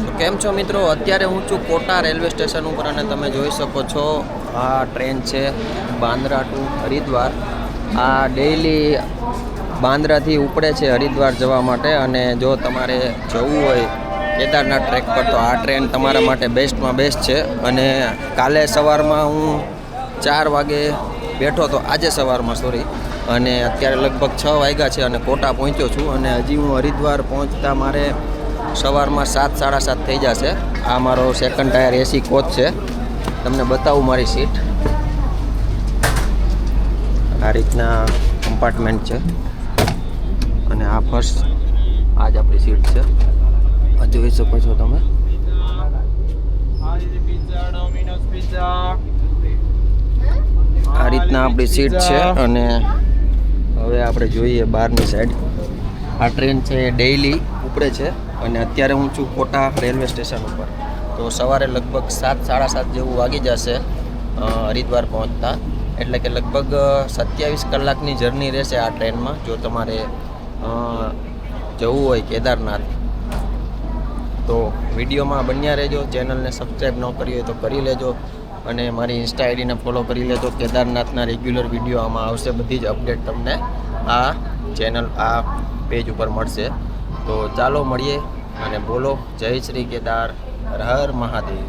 તો કેમ છો મિત્રો? અત્યારે હું છું કોટા રેલવે સ્ટેશન ઉપર અને તમે જોઈ શકો છો આ ટ્રેન છે બાંદ્રા ટુ હરિદ્વાર. આ ડેઈલી બાંદ્રાથી ઉપડે છે હરિદ્વાર જવા માટે, અને જો તમારે જવું હોય કેદારનાથ ટ્રેક પર તો આ ટ્રેન તમારા માટે બેસ્ટમાં બેસ્ટ છે. અને કાલે સવારમાં હું 4 વાગે બેઠો તો, આજે સવારમાં સોરી, અને અત્યારે લગભગ 6 વાગ્યા છે અને કોટા પહોંચ્યો છું. અને હજી હું હરિદ્વાર પહોંચતા મારે સવારમાં 7 સાડા 7 થઈ જશે. આ મારો સેકન્ડ ટાયર એસી કોચ છે, તમને બતાવું મારી સીટ. આ રીતના કમ્પાર્ટમેન્ટ છે અને આ ફર્સ્ટ આ જ આપણી સીટ છે, આ જોઈ શકો છો તમે. આ રીતના આપણી સીટ છે. અને હવે આપણે જોઈએ બહારની સાઈડ. આ ટ્રેન છે ડેઈલી ઉપડે છે અને અત્યારે હું છું કોટા રેલવે સ્ટેશન ઉપર. તો સવારે લગભગ 7 સાડા 7 જેવું વાગી જશે હરિદ્વાર પહોંચતા. એટલે કે લગભગ 27 કલાકની જર્ની રહેશે આ ટ્રેનમાં. જો તમારે જવું હોય કેદારનાથ તો વિડીયોમાં બન્યા રહેજો. ચેનલને સબસ્ક્રાઈબ ન કરી હોય તો કરી લેજો, અને મારી ઇન્સ્ટા આઈડીને ફોલો કરી લેજો. કેદારનાથના રેગ્યુલર વિડીયો આમાં આવશે, બધી જ અપડેટ તમને આ ચેનલ આ પેજ ઉપર મળશે. તો ચાલો મળીએ અને બોલો જય શ્રી કેદાર, હર હર મહાદેવ.